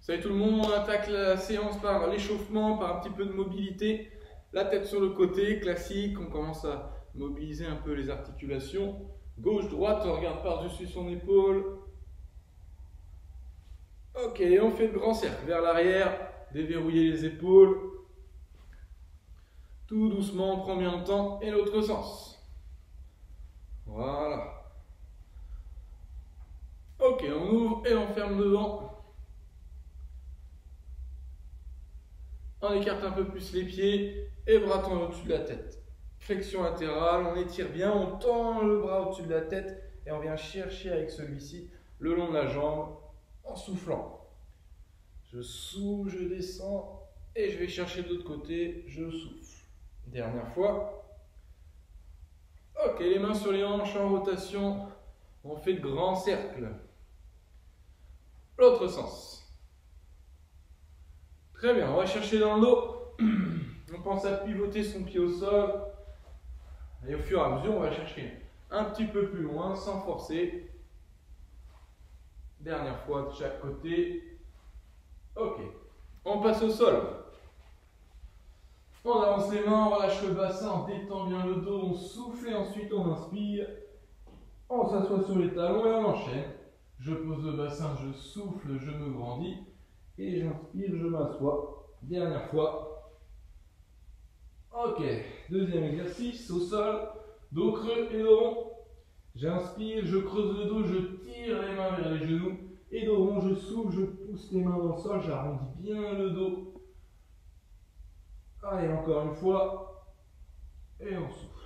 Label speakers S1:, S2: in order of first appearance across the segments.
S1: Salut tout le monde, on attaque la séance par l'échauffement, par un petit peu de mobilité. La tête sur le côté, classique, on commence à mobiliser un peu les articulations. Gauche, droite, on regarde par-dessus son épaule. Ok, on fait le grand cercle vers l'arrière, déverrouiller les épaules. Tout doucement, on prend bien le temps et l'autre sens. Voilà. Ok, on ouvre et on ferme devant. On écarte un peu plus les pieds et bras tendus au-dessus de la tête. Flexion latérale, on étire bien, on tend le bras au-dessus de la tête et on vient chercher avec celui-ci le long de la jambe en soufflant. Je souffle, je descends et je vais chercher de l'autre côté, je souffle. Dernière fois. Ok, les mains sur les hanches en rotation, on fait de grands cercles. L'autre sens. Très bien, on va chercher dans le dos. On pense à pivoter son pied au sol. Et au fur et à mesure, on va chercher un petit peu plus loin sans forcer. Dernière fois de chaque côté. Ok. On passe au sol. On avance les mains, on relâche le bassin, on détend bien le dos, on souffle et ensuite on inspire. On s'assoit sur les talons et on enchaîne. Je pose le bassin, je souffle, je me grandis. Et j'inspire, je m'assois. Dernière fois. Ok, deuxième exercice, au sol, dos creux et dos rond. J'inspire, je creuse le dos, je tire les mains vers les genoux. Et dos rond, je souffle, je pousse les mains dans le sol, j'arrondis bien le dos. Allez, encore une fois. Et on souffle.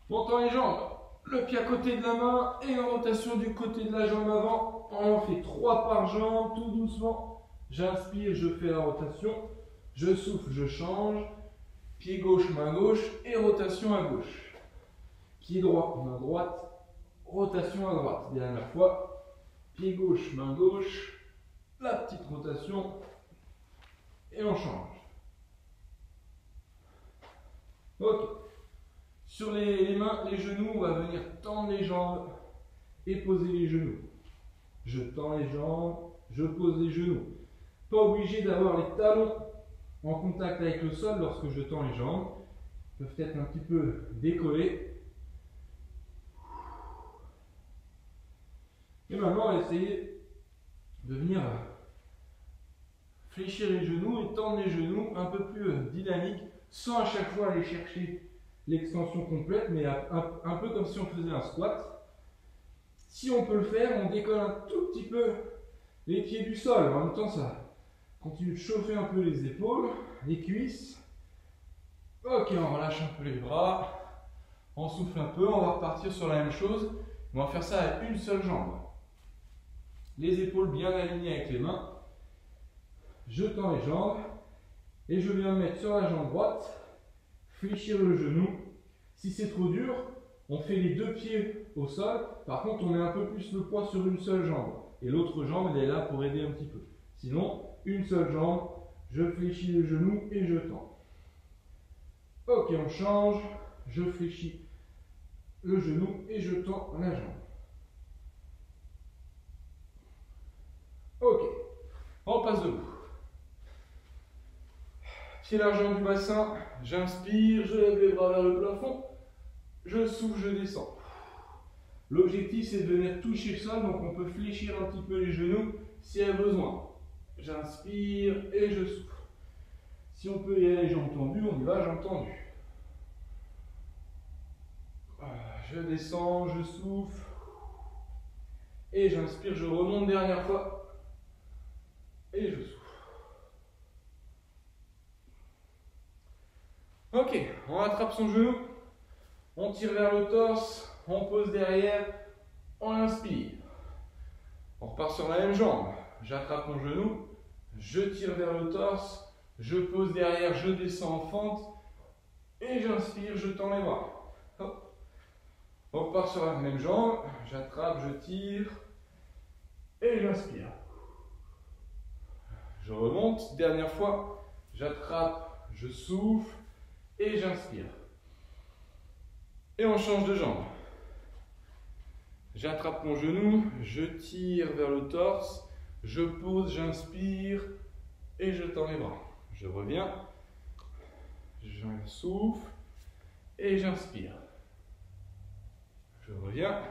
S1: On tend les jambes. Le pied à côté de la main et en rotation du côté de la jambe avant. On en fait 3 par jambe, tout doucement. J'inspire, je fais la rotation. Je souffle, je change. Pied gauche, main gauche et rotation à gauche. Pied droit, main droite, rotation à droite. Dernière fois. Pied gauche, main gauche. La petite rotation. Et on change. Ok. Sur les mains, les genoux, on va venir tendre les jambes et poser les genoux. Je tends les jambes, je pose les genoux. Pas obligé d'avoir les talons en contact avec le sol lorsque je tends les jambes. Ils peuvent être un petit peu décollés. Et maintenant, on va essayer de venir fléchir les genoux et tendre les genoux un peu plus dynamique, sans à chaque fois aller chercher l'extension complète, mais un peu comme si on faisait un squat. Si on peut le faire, on décolle un tout petit peu les pieds du sol. En même temps, ça continue de chauffer un peu les épaules, les cuisses. Ok, on relâche un peu les bras. On souffle un peu, on va repartir sur la même chose. On va faire ça avec une seule jambe. Les épaules bien alignées avec les mains. Je tends les jambes et je viens me mettre sur la jambe droite. Fléchir le genou. Si c'est trop dur, on fait les deux pieds au sol. Par contre, on met un peu plus le poids sur une seule jambe. Et l'autre jambe, elle est là pour aider un petit peu. Sinon, une seule jambe, je fléchis le genou et je tends. Ok, on change. Je fléchis le genou et je tends la jambe. Ok, on passe debout. Pied largeur du bassin, j'inspire, je lève les bras vers le plafond, je souffle, je descends. L'objectif c'est de venir toucher le sol, donc on peut fléchir un petit peu les genoux s'il y a besoin. J'inspire et je souffle. Si on peut y aller jambes tendues, on y va jambes tendues. Je descends, je souffle. Et j'inspire, je remonte dernière fois. Et je souffle. Ok, on rattrape son genou, on tire vers le torse, on pose derrière, on inspire. On repart sur la même jambe, j'attrape mon genou, je tire vers le torse, je pose derrière, je descends en fente, et j'inspire, je tends les bras. Hop. On repart sur la même jambe, j'attrape, je tire, et j'inspire. Je remonte, dernière fois, j'attrape, je souffle, et j'inspire. Et on change de jambe. J'attrape mon genou, je tire vers le torse, je pose, j'inspire et je tends les bras. Je reviens, je souffle et j'inspire. Je reviens,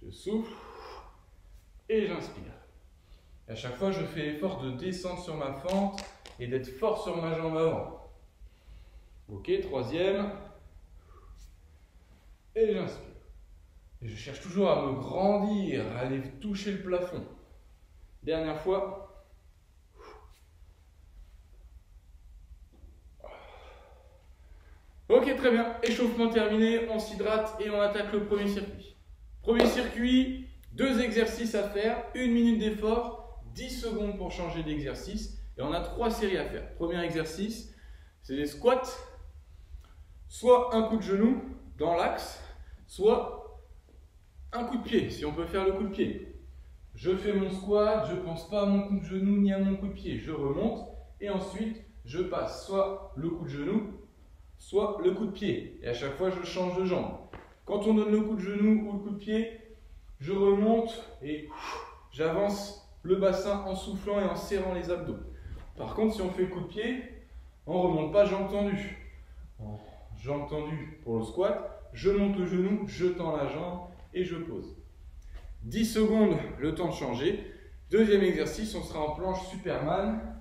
S1: je souffle et j'inspire. À chaque fois, je fais l'effort de descendre sur ma fente et d'être fort sur ma jambe avant. Ok, troisième. Et j'inspire. Et je cherche toujours à me grandir, à aller toucher le plafond. Dernière fois. Ok, très bien. Échauffement terminé. On s'hydrate et on attaque le premier circuit. Premier circuit, 2 exercices à faire, 1 minute d'effort, 10 secondes pour changer d'exercice. Et on a 3 séries à faire. Premier exercice, c'est les squats. Soit un coup de genou dans l'axe, soit un coup de pied, si on peut faire le coup de pied. Je fais mon squat, je ne pense pas à mon coup de genou ni à mon coup de pied. Je remonte et ensuite je passe soit le coup de genou, soit le coup de pied. Et à chaque fois, je change de jambe. Quand on donne le coup de genou ou le coup de pied, je remonte et j'avance le bassin en soufflant et en serrant les abdos. Par contre, si on fait le coup de pied, on ne remonte pas jambe tendue. Jambe tendue pour le squat, je monte le genou, je tends la jambe et je pose. 10 secondes, le temps de changer. Deuxième exercice, on sera en planche Superman,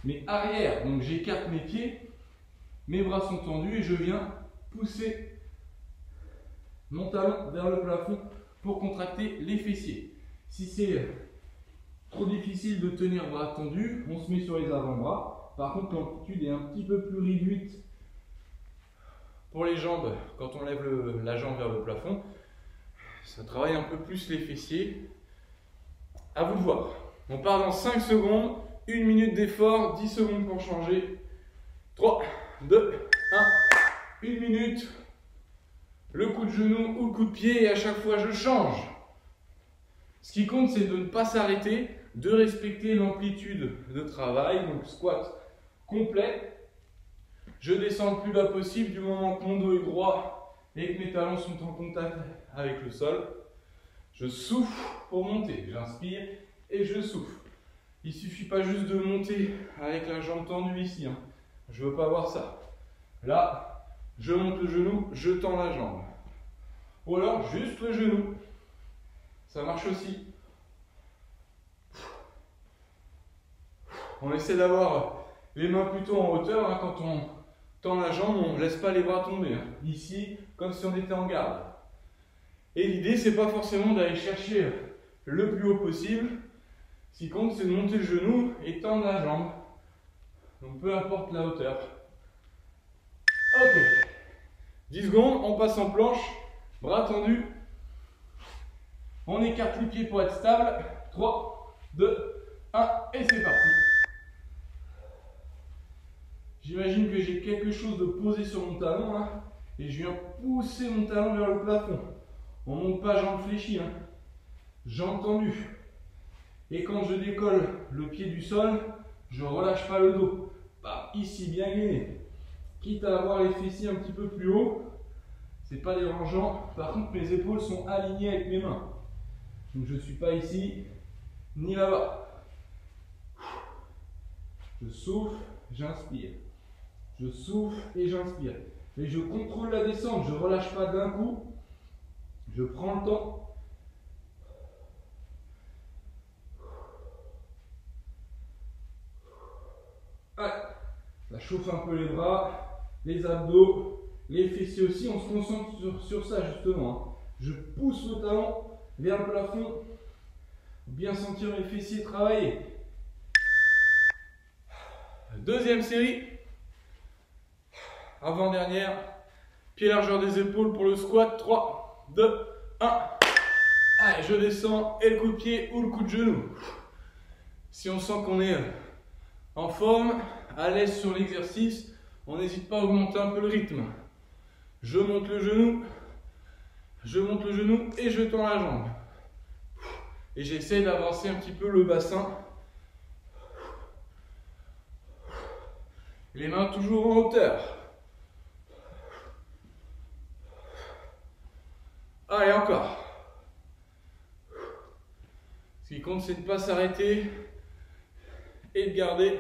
S1: mais arrière. Donc j'écarte mes pieds, mes bras sont tendus et je viens pousser mon talon vers le plafond pour contracter les fessiers. Si c'est trop difficile de tenir bras tendus, on se met sur les avant-bras. Par contre, l'amplitude est un petit peu plus réduite pour les jambes, quand on lève la jambe vers le plafond, ça travaille un peu plus les fessiers. À vous de voir. On part dans 5 secondes, 1 minute d'effort, 10 secondes pour changer. 3, 2, 1, 1 minute. Le coup de genou ou le coup de pied et à chaque fois je change. Ce qui compte, c'est de ne pas s'arrêter, de respecter l'amplitude de travail, donc squat complet. Je descends le plus bas possible du moment que mon dos est droit et que mes talons sont en contact avec le sol. Je souffle pour monter. J'inspire et je souffle. Il ne suffit pas juste de monter avec la jambe tendue ici. Je ne veux pas voir ça. Là, je monte le genou, je tends la jambe. Ou alors juste le genou. Ça marche aussi. On essaie d'avoir les mains plutôt en hauteur quand on tend la jambe, on ne laisse pas les bras tomber. Ici, comme si on était en garde. Et l'idée, c'est pas forcément d'aller chercher le plus haut possible. Ce qui compte, c'est de monter le genou et tendre la jambe. Donc peu importe la hauteur. Ok. 10 secondes, on passe en planche. Bras tendus. On écarte les pieds pour être stable. 3, 2, 1 et c'est parti. J'imagine que j'ai quelque chose de posé sur mon talon là, et je viens pousser mon talon vers le plafond. On ne monte pas jambes fléchies, jambes tendues. Et quand je décolle le pied du sol, je ne relâche pas le dos. Bah, ici bien gainé. Quitte à avoir les fessiers un petit peu plus haut, c'est pas dérangeant. Par contre, mes épaules sont alignées avec mes mains. Donc je ne suis pas ici, ni là-bas. Je souffle, j'inspire. Je souffle et j'inspire. Et je contrôle la descente, je ne relâche pas d'un coup. Je prends le temps. Allez, ça chauffe un peu les bras, les abdos, les fessiers aussi. On se concentre sur ça justement. Je pousse le talon vers le plafond. Bien sentir mes fessiers travailler. Deuxième série. Avant-dernière. Pied largeur des épaules pour le squat. 3, 2, 1. Allez, je descends et le coup de pied ou le coup de genou. Si on sent qu'on est en forme, à l'aise sur l'exercice, on n'hésite pas à augmenter un peu le rythme. Je monte le genou et je tends la jambe. Et j'essaie d'avancer un petit peu le bassin. Les mains toujours en hauteur. Allez, encore. compte, c'est de ne pas s'arrêter et de garder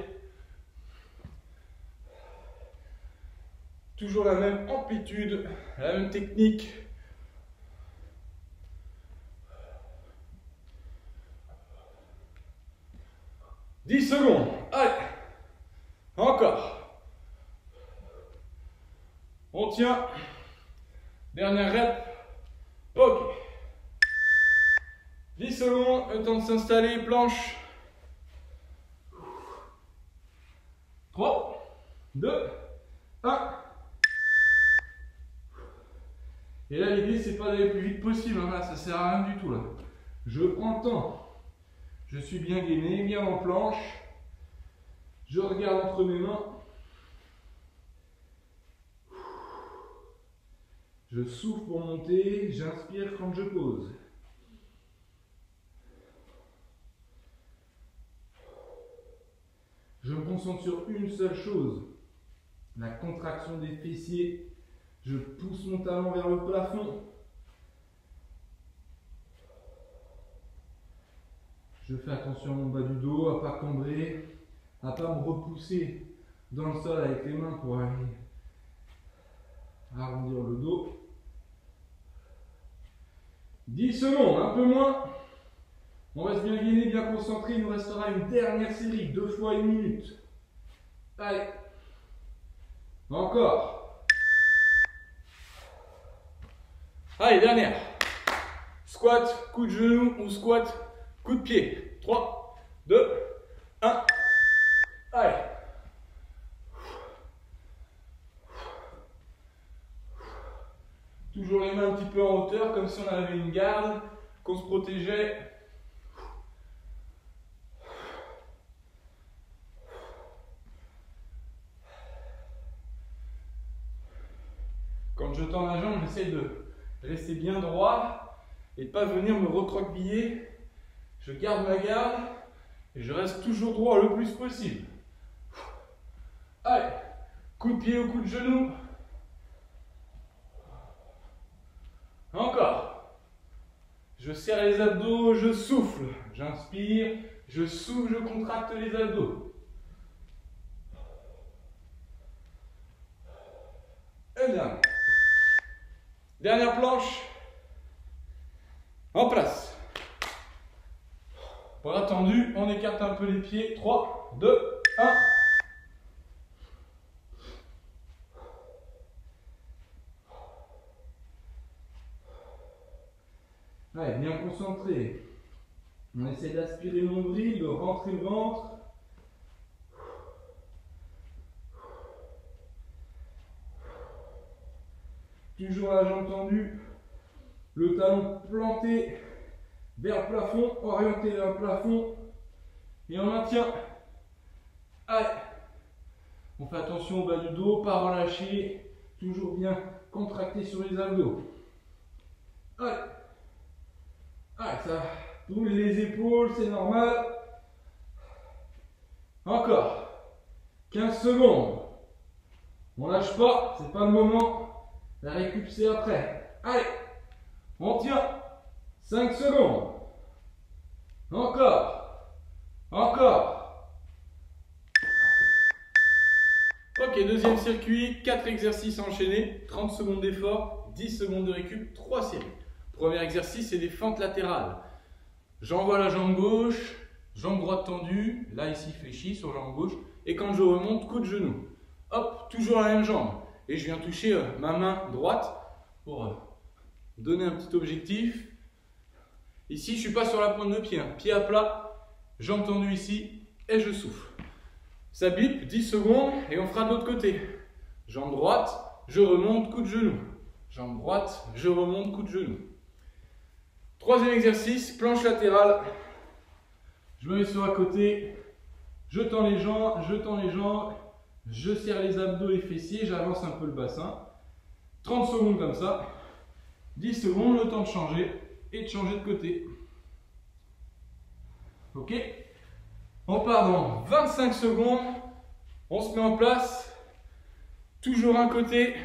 S1: toujours la même amplitude, la même technique. « 10 secondes. Allez. Encore. On tient. Dernière rep. Ok. 10 secondes. Le temps de s'installer. Planche. 3, 2, 1. Et là, l'idée, c'est pas d'aller le plus vite possible. Hein. Là, ça sert à rien du tout. Là. Je prends le temps. Je suis bien gainé, bien en planche. Je regarde entre mes mains. Je souffle pour monter. J'inspire quand je pose. Je me concentre sur une seule chose. La contraction des fessiers. Je pousse mon talon vers le plafond. Je fais attention à mon bas du dos, à ne pas cambrer, à ne pas me repousser dans le sol avec les mains pour aller arrondir le dos. 10 secondes, un peu moins. On reste bien gainé, bien concentré. Il nous restera une dernière série, 2 fois 1 minute. Allez. Encore. Allez, dernière. Squat, coup de genou ou squat, coup de pied. 3, 2, 1. Allez. Toujours les mains un petit peu en hauteur, comme si on avait une garde, qu'on se protégeait. Quand je tends la jambe, j'essaie de rester bien droit et de ne pas venir me recroqueviller. Je garde ma garde et je reste toujours droit le plus possible. Allez, coup de pied ou coup de genou. Encore. Je serre les abdos, je souffle. J'inspire, je souffle, je contracte les abdos. Et bien. Dernière planche. En place. Bras tendus, on écarte un peu les pieds. 3, 2, 1. Allez, bien concentré. On essaie d'aspirer le nombril, de rentrer le ventre. Toujours la jambe tendue, le talon planté vers le plafond, orienté vers le plafond. Et on maintient. Allez. On fait attention au bas du dos, pas relâcher. Toujours bien contracté sur les abdos. Allez. Allez, ça boule les épaules, c'est normal. Encore. 15 secondes. On lâche pas, c'est pas le moment. La récup, c'est après. Allez. On tient. 5 secondes. Encore. Encore. Ok, deuxième circuit. 4 exercices enchaînés. 30 secondes d'effort. 10 secondes de récup. 3 séries. Premier exercice, c'est des fentes latérales. J'envoie la jambe gauche, jambe droite tendue, là ici fléchie sur jambe gauche, et quand je remonte, coup de genou. Hop, toujours la même jambe. Et je viens toucher ma main droite pour donner un petit objectif. Ici, je ne suis pas sur la pointe de pied, hein. Pied à plat, jambe tendue ici, et je souffle. Ça bip, 10 secondes, et on fera de l'autre côté. Jambe droite, je remonte, coup de genou. Jambe droite, je remonte, coup de genou. Troisième exercice, planche latérale. Je me mets sur un côté, je tends les jambes, je serre les abdos et fessiers, j'avance un peu le bassin. 30 secondes comme ça. 10 secondes, le temps de changer et de changer de côté. Ok? On part dans 25 secondes. On se met en place. Toujours un côté.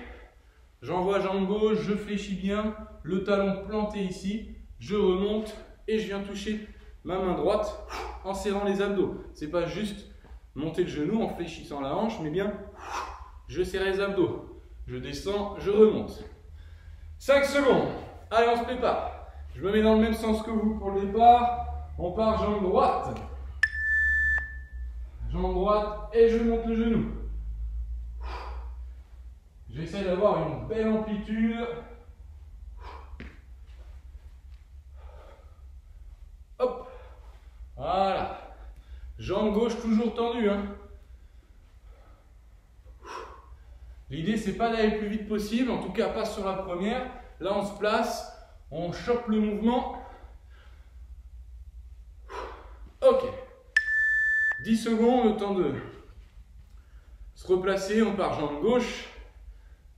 S1: J'envoie jambe gauche, je fléchis bien. Le talon planté ici. Je remonte et je viens toucher ma main droite en serrant les abdos. C'est pas juste monter le genou en fléchissant la hanche, mais bien je serre les abdos. Je descends, je remonte. 5 secondes. Allez, on se prépare. Je me mets dans le même sens que vous pour le départ. On part jambe droite. Jambe droite et je monte le genou. J'essaie d'avoir une belle amplitude. Hop. Voilà. Jambe gauche toujours tendue. Hein. L'idée, c'est pas d'aller le plus vite possible, en tout cas pas sur la première. Là, on se place, on chope le mouvement. Ok. 10 secondes, le temps de se replacer. On part jambe gauche.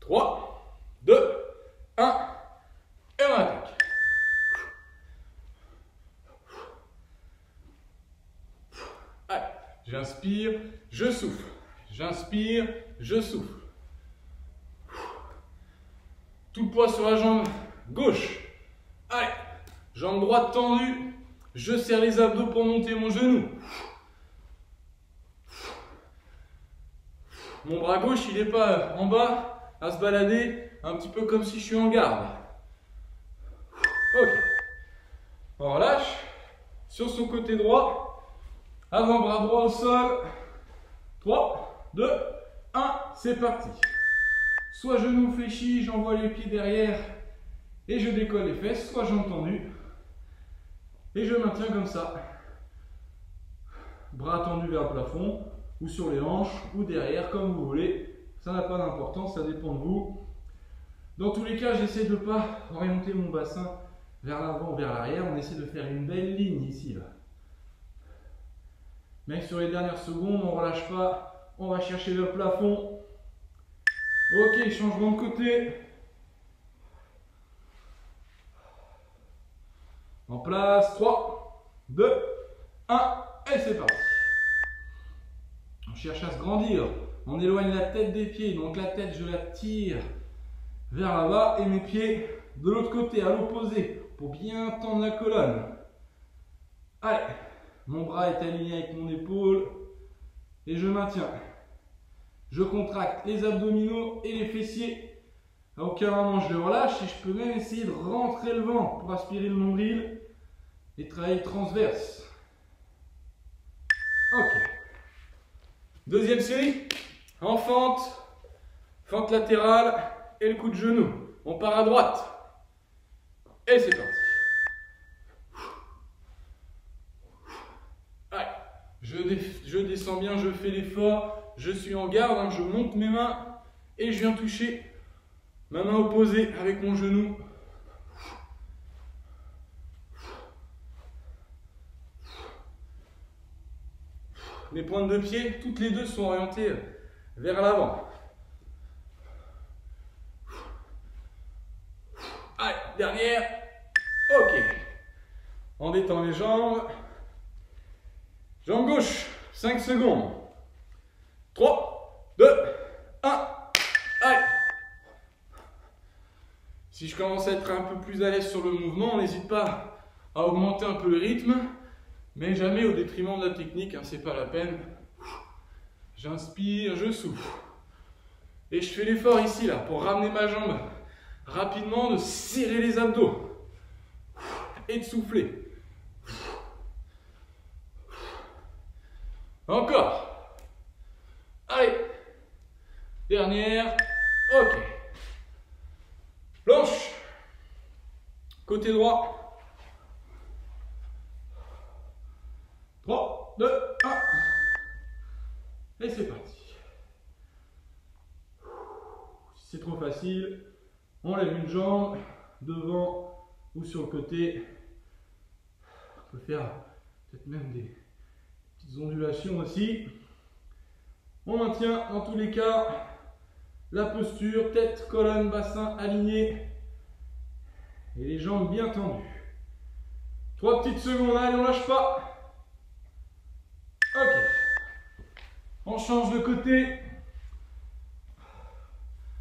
S1: 3, 2, 1. Et on attaque. Allez, j'inspire, je souffle. J'inspire, je souffle. Tout le poids sur la jambe gauche. Allez, jambe droite tendue. Je serre les abdos pour monter mon genou. Mon bras gauche, il n'est pas en bas à se balader, un petit peu comme si je suis en garde. Ok. On relâche. Sur son côté droit. Avant-bras droit au sol. 3, 2, 1. C'est parti. Soit genou fléchi, j'envoie les pieds derrière et je décolle les fesses, soit jambes tendues et je maintiens comme ça. Bras tendus vers le plafond ou sur les hanches ou derrière comme vous voulez. Ça n'a pas d'importance, ça dépend de vous. Dans tous les cas, j'essaie de ne pas orienter mon bassin vers l'avant ou vers l'arrière. On essaie de faire une belle ligne ici. Là. Mais sur les dernières secondes, on ne relâche pas. On va chercher le plafond. Ok, changement de côté. En place, 3, 2, 1, et c'est parti. On cherche à se grandir. On éloigne la tête des pieds. Donc la tête, je la tire vers là-bas et mes pieds de l'autre côté, à l'opposé, pour bien tendre la colonne. Allez, mon bras est aligné avec mon épaule et je maintiens. Je contracte les abdominaux et les fessiers. À aucun moment je les relâche et je peux même essayer de rentrer le ventre pour aspirer le nombril et travailler transverse. Ok. Deuxième série. En fente. Fente latérale et le coup de genou. On part à droite. Et c'est parti. Allez. Je descends bien, je fais l'effort. Je suis en garde, hein, je monte mes mains et je viens toucher ma main opposée avec mon genou. Mes pointes de pied, toutes les deux sont orientées vers l'avant. Allez, dernière. Ok. On détend les jambes. Jambe gauche, 5 secondes. 3, 2, 1. Allez. Si je commence à être un peu plus à l'aise sur le mouvement, n'hésite pas à augmenter un peu le rythme, mais jamais au détriment de la technique, hein, c'est pas la peine. J'inspire, je souffle. Et je fais l'effort ici, là, pour ramener ma jambe rapidement, de serrer les abdos et de souffler. Encore. Allez. Dernière. Ok. Planche. Côté droit. 3, 2, 1. Et c'est parti. Si c'est trop facile, on lève une jambe devant ou sur le côté. On peut faire peut-être même des petites ondulations aussi. On maintient dans tous les cas la posture, tête, colonne, bassin aligné et les jambes bien tendues. 3 petites secondes, allez, on lâche pas. Ok. On change de côté.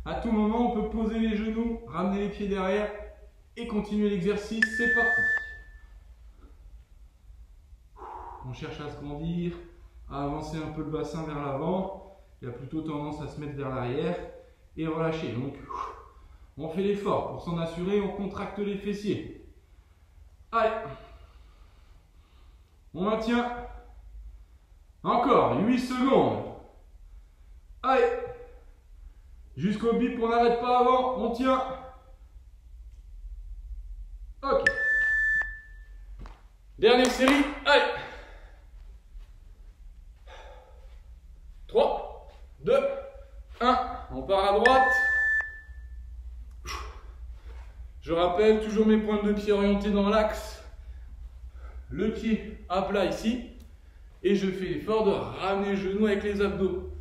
S1: À tout moment, on peut poser les genoux, ramener les pieds derrière et continuer l'exercice. C'est parti. on cherche à se grandir, à avancer un peu le bassin vers l'avant. Il a plutôt tendance à se mettre vers l'arrière et relâcher. Donc, on fait l'effort. Pour s'en assurer, on contracte les fessiers. Allez. On maintient. Encore 8 secondes. Allez. Jusqu'au bip, on n'arrête pas avant. On tient. Ok. Dernière série. Allez. 3, 2, 1. On part à droite. Je rappelle toujours mes pointes de pied orientées dans l'axe. Le pied à plat ici. Et je fais l'effort de ramener le genou avec les abdos.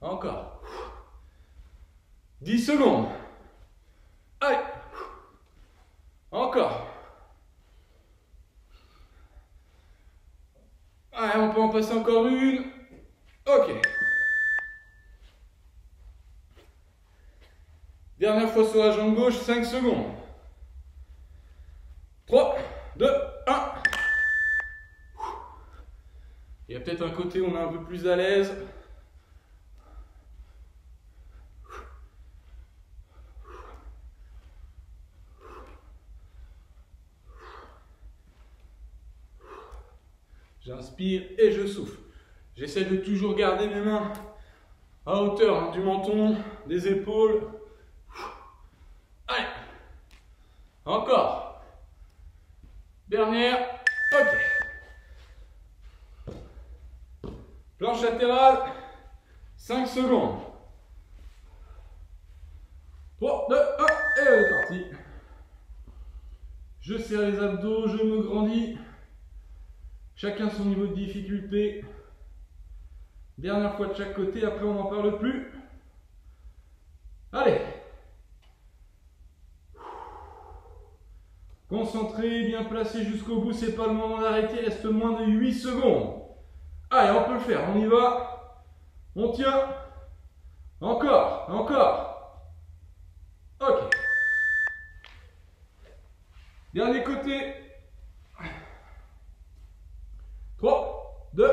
S1: Encore. 10 secondes. Allez. Encore. Allez, on peut en passer encore une. Ok. Dernière fois sur la jambe gauche, 5 secondes. 3, 2, 1. Il y a peut-être un côté où on est un peu plus à l'aise. J'inspire et je souffle. J'essaie de toujours garder mes mains à hauteur du menton, des épaules. Allez. Encore. Dernière. Ok. Planche latérale. 5 secondes. 3, 2, 1. Et on est parti. Je serre les abdos, je me grandis. Chacun son niveau de difficulté. Dernière fois de chaque côté, après on n'en parle plus. Allez. Concentré, bien placé jusqu'au bout, c'est pas le moment d'arrêter, il reste moins de 8 secondes. Allez, on peut le faire, on y va. On tient. Encore, encore. Ok. Dernier côté. 3, 2,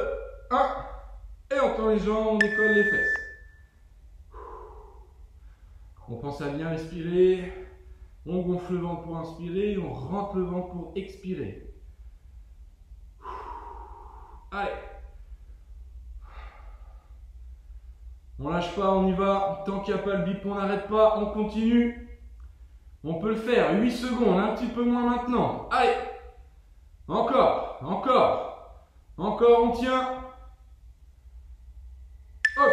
S1: 1. Et on tend les jambes, on décolle les fesses. On pense à bien respirer. On gonfle le ventre pour inspirer. On rentre le ventre pour expirer. Allez. On lâche pas, on y va. Tant qu'il n'y a pas le bip, on n'arrête pas. On continue. On peut le faire. 8 secondes, un petit peu moins maintenant. Allez. Encore, encore. Encore, on tient. Ok.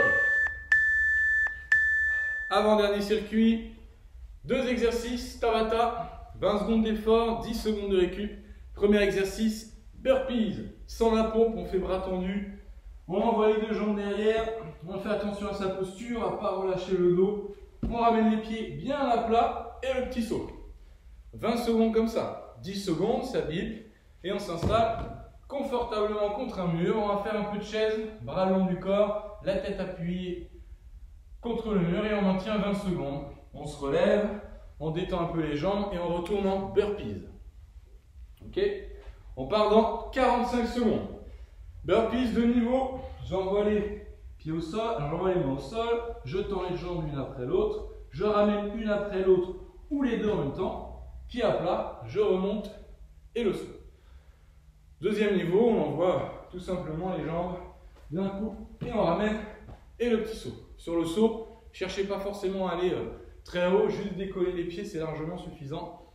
S1: Avant-dernier circuit. 2 exercices, Tabata. 20 secondes d'effort, 10 secondes de récup. Premier exercice, burpees. Sans la pompe, on fait bras tendus. On envoie les 2 jambes derrière. On fait attention à sa posture, à ne pas relâcher le dos. On ramène les pieds bien à plat et le petit saut. 20 secondes comme ça. 10 secondes, ça bip. Et on s'installe confortablement contre un mur. On va faire un peu de chaise, bras le long du corps, la tête appuyée contre le mur et on maintient 20 secondes. On se relève, on détend un peu les jambes et on retourne en burpees. Ok? On part dans 45 secondes. Burpees de niveau, j'envoie les pieds au sol, j'envoie les mains au sol, je tends les jambes l'une après l'autre, je ramène une après l'autre ou les deux en même temps, pied à plat, je remonte et le saut. Deuxième niveau, on envoie tout simplement les jambes d'un coup et on ramène et le petit saut. Sur le saut, cherchez pas forcément à aller très haut, juste décoller les pieds, c'est largement suffisant.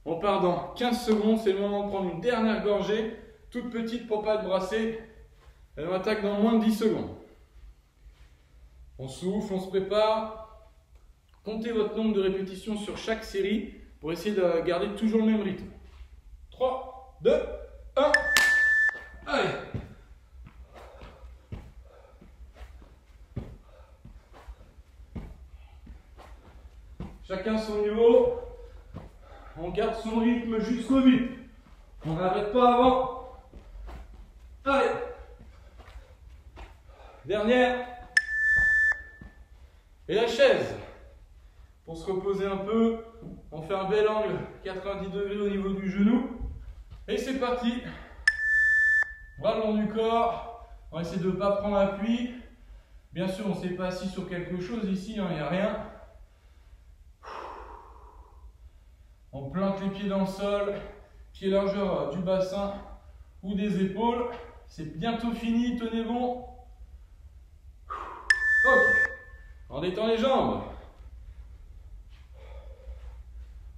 S1: On part dans 15 secondes, c'est le moment de prendre une dernière gorgée, toute petite pour pas être brassé. Et on attaque dans moins de 10 secondes. On souffle, on se prépare. Comptez votre nombre de répétitions sur chaque série pour essayer de garder toujours le même rythme. 3, 2, 1. Allez. Chacun son niveau. On garde son rythme jusqu'au bip. On n'arrête pas avant. Allez. Dernière. Et la chaise. Pour se reposer un peu, on fait un bel angle 90 degrés au niveau du genou. Et c'est parti. Bras le long du corps. On va essayer de ne pas prendre appui. Bien sûr, on ne s'est pas assis sur quelque chose ici, il n'y a rien. On plante les pieds dans le sol, pieds largeur du bassin ou des épaules. C'est bientôt fini, tenez bon. Ok. On détend les jambes.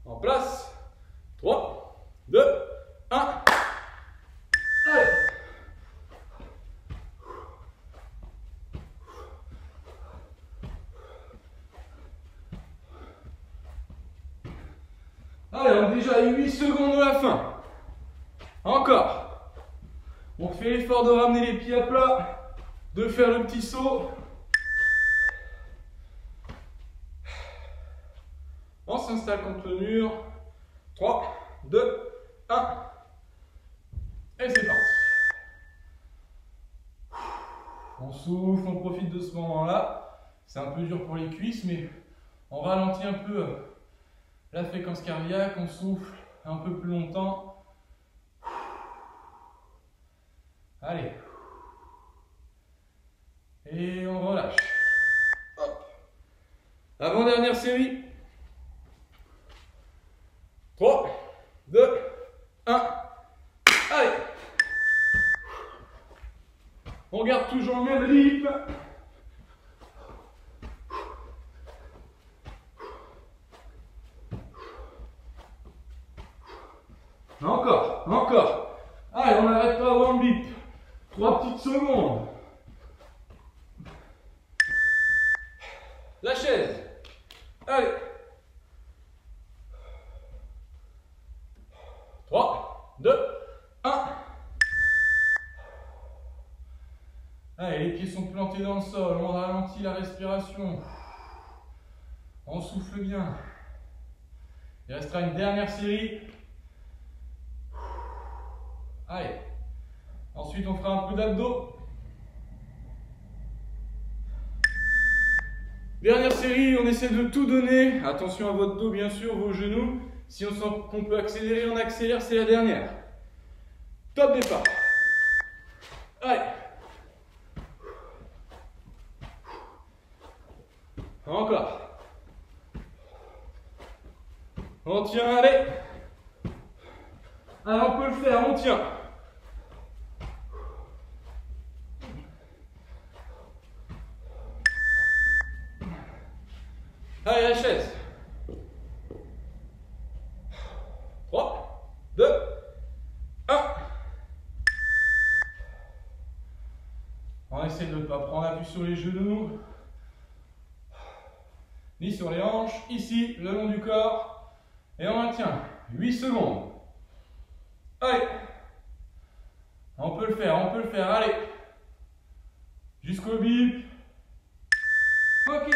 S1: En place. 3, 2, 1. Allez. Allez, on est déjà à 8 secondes de la fin. Encore. On fait l'effort de ramener les pieds à plat, de faire le petit saut. On s'installe contre le mur. 3, 2, 1. Et c'est parti. On souffle, on profite de ce moment-là. C'est un peu dur pour les cuisses, mais on ralentit un peu la fréquence cardiaque, on souffle un peu plus longtemps. Allez. Et on relâche. Hop. Avant-dernière série. 3, 2, 1. Allez. On garde toujours le même rythme. Encore, encore. Allez, on n'arrête pas avant le bip. 3 petites secondes. La chaise. Allez. 3, 2, 1. Allez, les pieds sont plantés dans le sol. On ralentit la respiration. On souffle bien. Il restera une dernière série. Allez. Ensuite, on fera un peu d'abdos. Dernière série, on essaie de tout donner. Attention à votre dos, bien sûr, vos genoux. Si on sent qu'on peut accélérer, on accélère, c'est la dernière. Top départ. Allez. Encore. On tient, allez. Allez, on peut le faire, on tient. Allez, la chaise. 3, 2, 1. On essaie de ne pas prendre appui sur les genoux, ni sur les hanches. Ici, le long du corps. Et on maintient 8 secondes. Allez. On peut le faire, allez. Jusqu'au bip. Ok.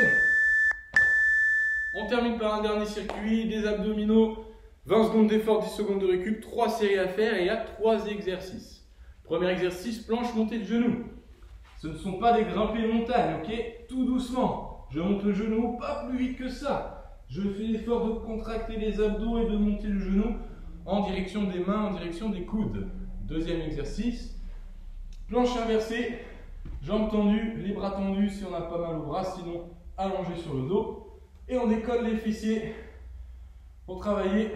S1: On termine par un dernier circuit, des abdominaux, 20 secondes d'effort, 10 secondes de récup, 3 séries à faire et il y a 3 exercices. Premier exercice, planche montée de genou. Ce ne sont pas des grimpées de montagne, ok? Tout doucement. Je monte le genou, pas plus vite que ça. Je fais l'effort de contracter les abdos et de monter le genou en direction des mains, en direction des coudes. Deuxième exercice, planche inversée, jambes tendues, les bras tendus si on a pas mal au bras, sinon allongé sur le dos. Et on décolle les fessiers pour travailler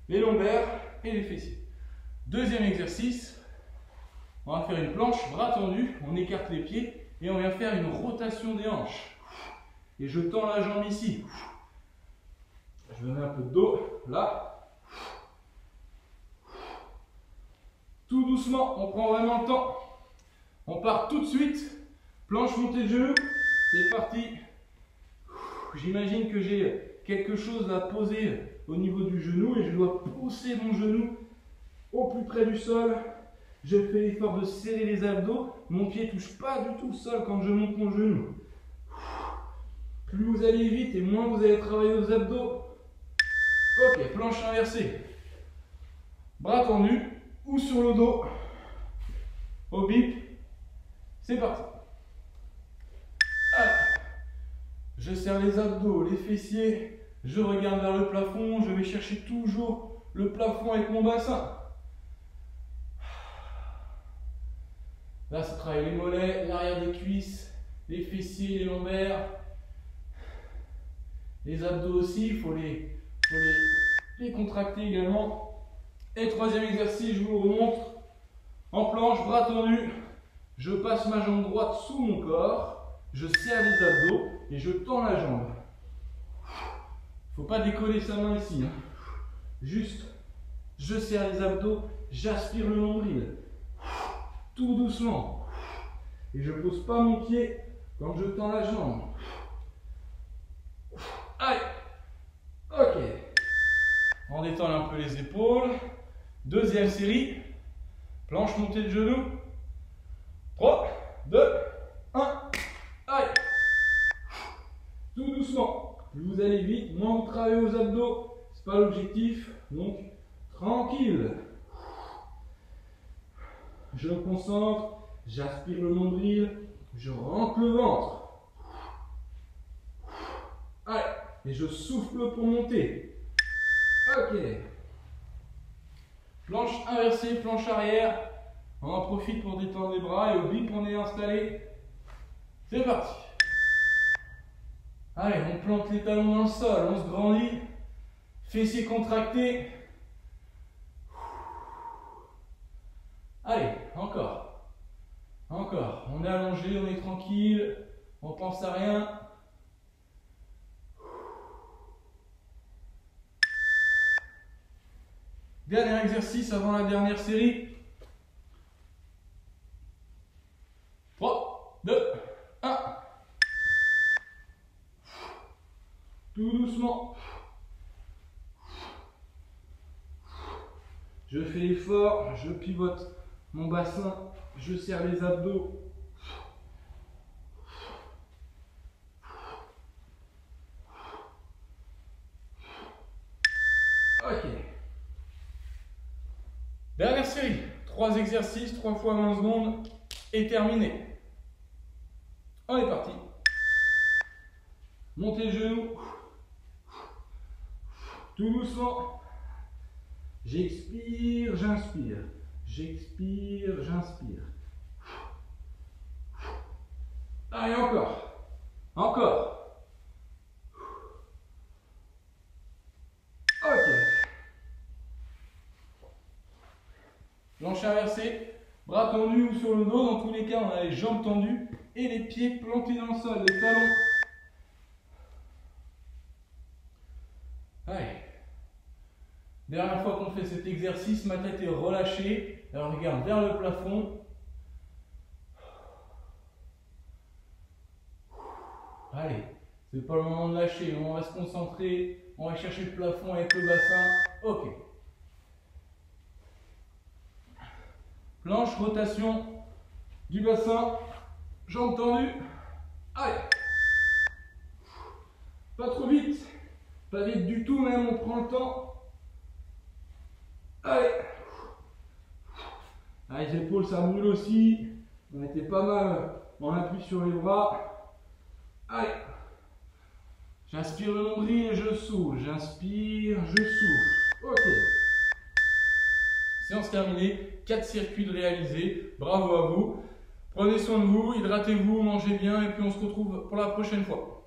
S1: les lombaires et les fessiers. Deuxième exercice, on va faire une planche, bras tendus, on écarte les pieds et on vient faire une rotation des hanches. Et je tends la jambe ici. Je mets un peu de dos, là. Tout doucement, on prend vraiment le temps. On part tout de suite. Planche montée de genou, c'est parti. J'imagine que j'ai quelque chose à poser au niveau du genou et je dois pousser mon genou au plus près du sol. Je fais l'effort de serrer les abdos. Mon pied ne touche pas du tout le sol quand je monte mon genou. Plus vous allez vite et moins vous allez travailler aux abdos. Ok, planche inversée. Bras tendus ou sur le dos. Au bip. C'est parti. Allez. Je serre les abdos, les fessiers. Je regarde vers le plafond. Je vais chercher toujours le plafond avec mon bassin. travaille les mollets, l'arrière des cuisses, les fessiers, les lombaires, les abdos aussi, il faut les contracter également. Et troisième exercice, je vous le remontre. En planche, bras tendus, je passe ma jambe droite sous mon corps, je serre les abdos et je tends la jambe. Il ne faut pas décoller sa main ici. Juste, je serre les abdos, j'aspire le nombril. Tout doucement. Et je ne pose pas mon pied quand je tends la jambe. Allez. Ok. On détend un peu les épaules. Deuxième série. Planche montée de genoux. 3, 2, 1. Allez. Tout doucement. Plus vous allez vite, moins vous travaillez aux abdos. Ce n'est pas l'objectif. Donc, tranquille. Je me concentre. J'aspire le nombril. Je rentre le ventre. Allez. Et je souffle pour monter. Ok. Planche inversée, planche arrière. On en profite pour détendre les bras et au bip on est installé. C'est parti. Allez, on plante les talons dans le sol, on se grandit. Fessiers contractés. Allez, encore. Encore. On est allongé, on est tranquille. On pense à rien. Dernier exercice avant la dernière série. 3, 2, 1. Tout doucement. Je fais l'effort, je pivote mon bassin, je serre les abdos. Ok. Dernière série. 3 exercices, 3 fois 20 secondes et terminé. On est parti. Montez le genou. Tout doucement. J'expire, j'inspire. J'expire, j'inspire. Allez, encore. Encore. Ok. Planche inversée, bras tendus ou sur le dos. Dans tous les cas, on a les jambes tendues et les pieds plantés dans le sol, les talons. Allez. Dernière fois qu'on fait cet exercice, ma tête est relâchée. Alors regarde vers le plafond. Allez, c'est pas le moment de lâcher, on va se concentrer, on va chercher le plafond avec le bassin. Ok. Planche, rotation du bassin, jambes tendues. Allez. Pas trop vite, pas vite du tout même, on prend le temps. Allez. Ah, les épaules ça brûle aussi. On était pas mal en appui sur les bras. Allez. J'inspire le nombril et je souffle. J'inspire, je souffle. Ok. Séance terminée. 4 circuits de réalisés. Bravo à vous. Prenez soin de vous, hydratez-vous, mangez bien et puis on se retrouve pour la prochaine fois.